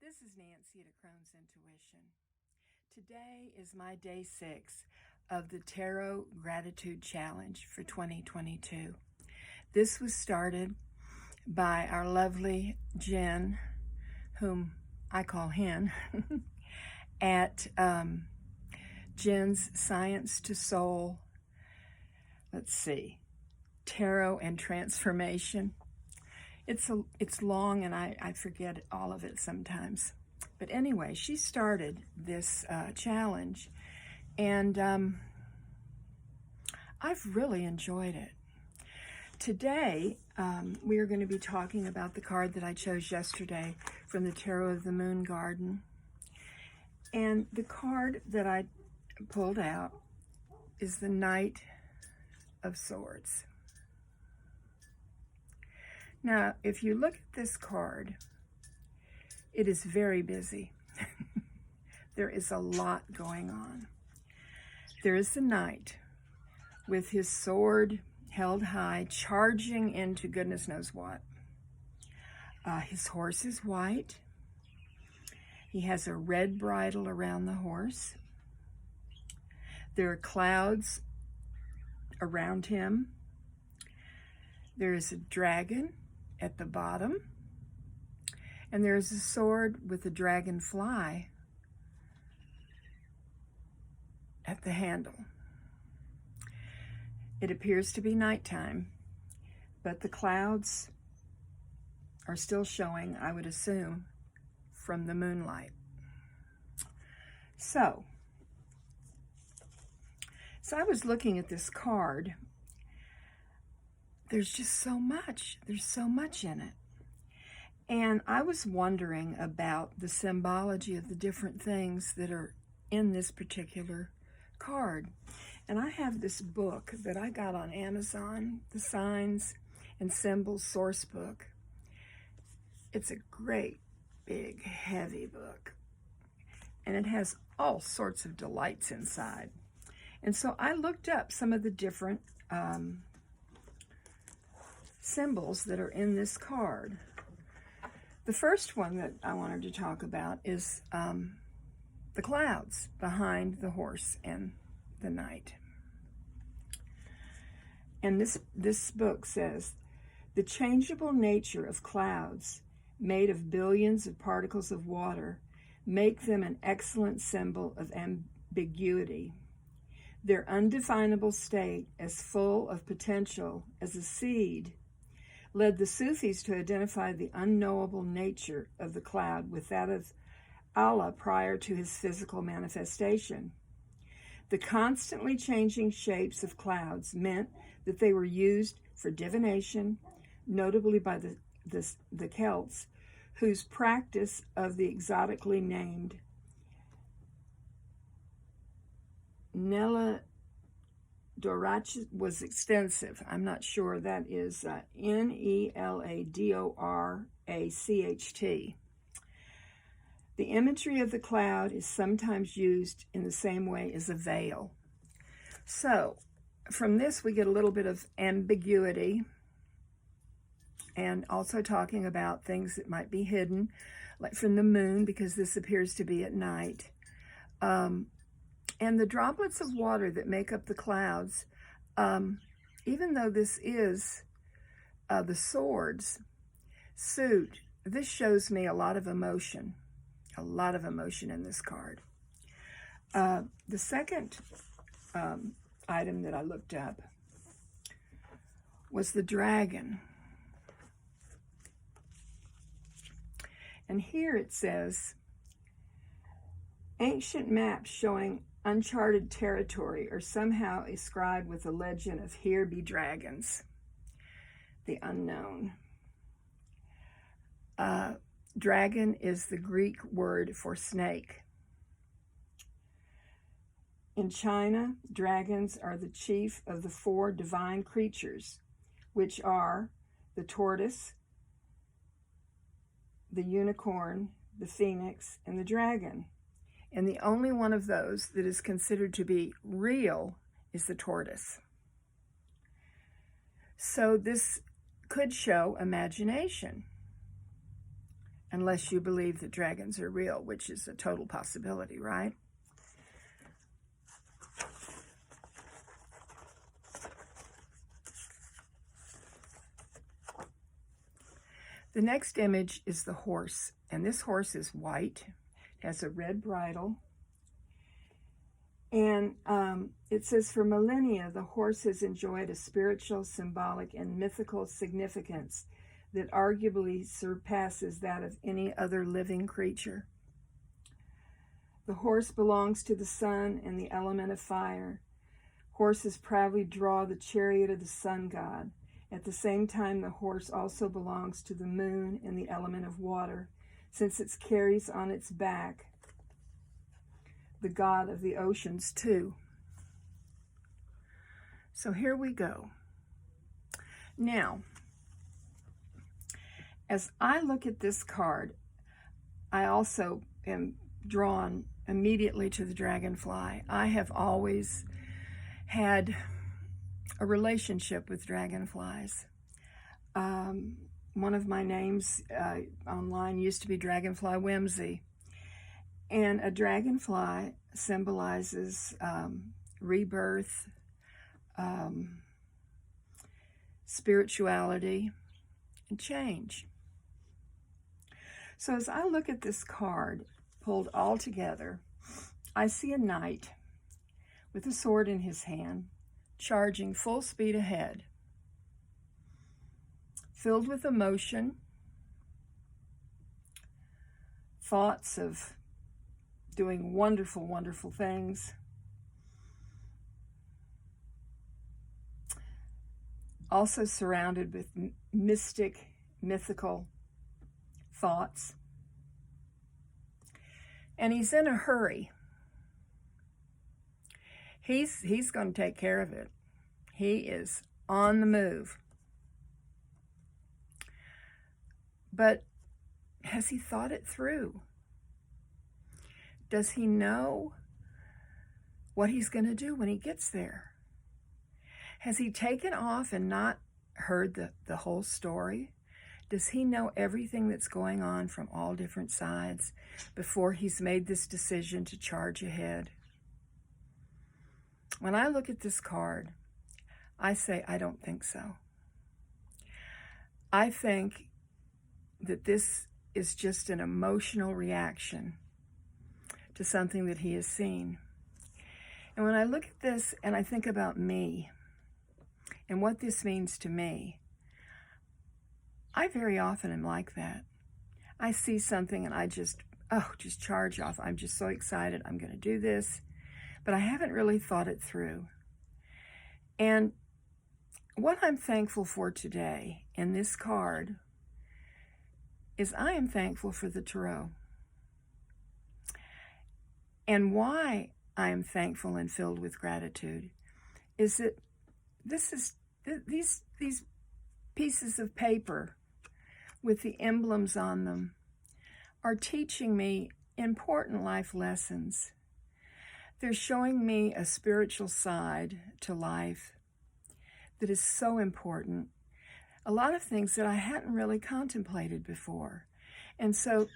This is Nancy at A Crone's Intuition. Today is my day 6 of the Tarot Gratitude Challenge for 2022. This was started by our lovely Jen, whom I call Hen, at Jen's Science to Soul, Tarot and Transformation. It's long and I forget all of it sometimes. But anyway, she started this challenge and I've really enjoyed it. Today, we are going to be talking about the card that I chose yesterday from the Tarot of the Moon Garden. And the card that I pulled out is the Knight of Swords. Now, if you look at this card, it is very busy. There is a lot going on. There is the knight with his sword held high, charging into goodness knows what. His horse is white. He has a red bridle around the horse. There are clouds around him. There is a dragon at the bottom, and there's a sword with a dragonfly at the handle. It appears to be nighttime, but the clouds are still showing, I would assume, from the moonlight. So I was looking at this card. There's just so much. There's so much in it. And I was wondering about the symbology of the different things that are in this particular card. And I have this book that I got on Amazon, the Signs and Symbols Source Book. It's a great, big, heavy book. And it has all sorts of delights inside. And so I looked up some of the different symbols that are in this card. The first one that I wanted to talk about is the clouds behind the horse and the knight. And this book says, the changeable nature of clouds made of billions of particles of water make them an excellent symbol of ambiguity. Their undefinable state, as full of potential as a seed, led the Sufis to identify the unknowable nature of the cloud with that of Allah prior to his physical manifestation. The constantly changing shapes of clouds meant that they were used for divination, notably by the Celts, whose practice of the exotically named Nela Dorach was extensive. I'm not sure. That is Neladoraccht. The imagery of the cloud is sometimes used in the same way as a veil. So from this, we get a little bit of ambiguity and also talking about things that might be hidden, like from the moon, because this appears to be at night. And the droplets of water that make up the clouds, even though this is the swords suit, this shows me a lot of emotion in this card. The second item that I looked up was the dragon. And here it says, ancient maps showing uncharted territory are somehow ascribed with a legend of here be dragons, the unknown. Dragon is the Greek word for snake. In China, dragons are the chief of the 4 divine creatures, which are the tortoise, the unicorn, the phoenix, and the dragon. And the only one of those that is considered to be real is the tortoise. So this could show imagination. unless you believe that dragons are real, which is a total possibility, right? The next image is the horse, and this horse is white, has a red bridle, and it says, for millennia, the horse has enjoyed a spiritual, symbolic, and mythical significance that arguably surpasses that of any other living creature. The horse belongs to the sun and the element of fire. Horses proudly draw the chariot of the sun god. At the same time, the horse also belongs to the moon and the element of water, since it carries on its back the god of the oceans too. So here we go. Now, as I look at this card, I also am drawn immediately to the dragonfly. I have always had a relationship with dragonflies. One of my names online used to be Dragonfly Whimsy. And a dragonfly symbolizes rebirth, spirituality, and change. So as I look at this card pulled all together, I see a knight with a sword in his hand, charging full speed ahead, filled with emotion, thoughts of doing wonderful, wonderful things. Also surrounded with mystic, mythical thoughts. And he's in a hurry. He's going to take care of it. He is on the move. But has he thought it through? Does he know what he's going to do when he gets there? Has he taken off and not heard the whole story? Does he know everything that's going on from all different sides before he's made this decision to charge ahead? When I look at this card, I say, I don't think so. I think that this is just an emotional reaction to something that he has seen. And when I look at this and I think about me and what this means to me, I very often am like that. I see something and I just charge off. I'm just so excited. I'm going to do this. But I haven't really thought it through. And what I'm thankful for today in this card is I am thankful for the tarot. And why I am thankful and filled with gratitude is that these pieces of paper with the emblems on them are teaching me important life lessons. They're showing me a spiritual side to life that is so important. A lot of things that I hadn't really contemplated before. And so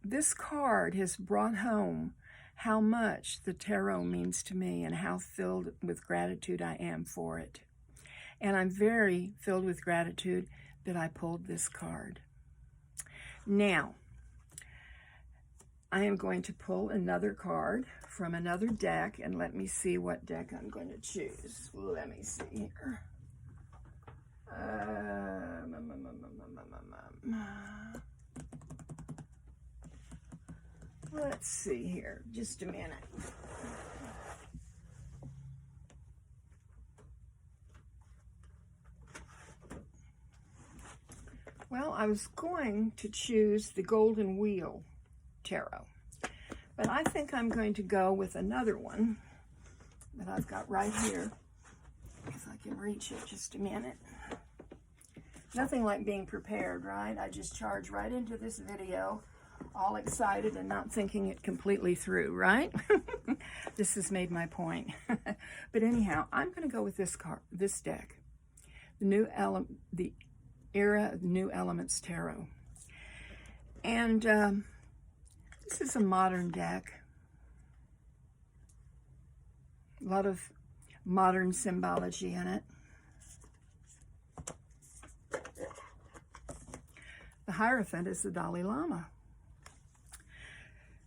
this card has brought home how much the tarot means to me and how filled with gratitude I am for it. And I'm very filled with gratitude that I pulled this card. Now, I am going to pull another card from another deck, and let me see what deck I'm going to choose. Let me see here. Let's see here, just a minute. Well, I was going to choose the Golden Wheel Tarot, but I think I'm going to go with another one that I've got right here, if I can reach it just a minute. Nothing like being prepared, right? I just charge right into this video, all excited and not thinking it completely through, right? This has made my point. But anyhow, I'm going to go with this card, this deck, the Era of New Elements Tarot. And this is a modern deck. A lot of modern symbology in it. The Hierophant is the Dalai Lama.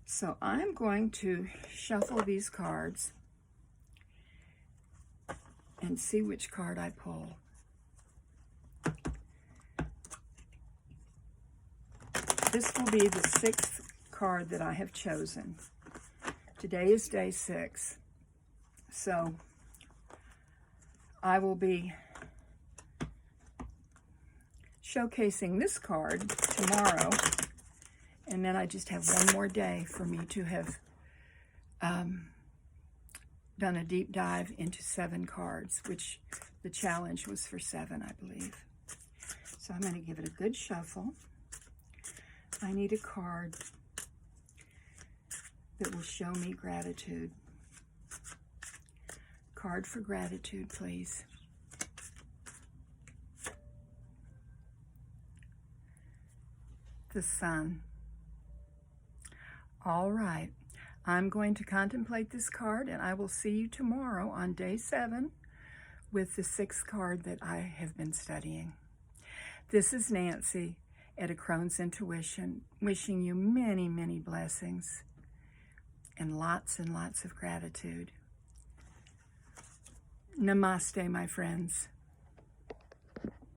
So I'm going to shuffle these cards and see which card I pull. This will be the 6th card that I have chosen. Today is day 6. So I will be showcasing this card tomorrow, and then I just have one more day for me to have done a deep dive into 7 cards, which the challenge was for 7, I believe. So I'm going to give it a good shuffle. I need a card that will show me gratitude. Card for gratitude, please. The Sun. All right. I'm going to contemplate this card, and I will see you tomorrow on day 7 with the 6th card that I have been studying. This is Nancy at A Crone's Intuition, wishing you many, many blessings and lots of gratitude. Namaste, my friends.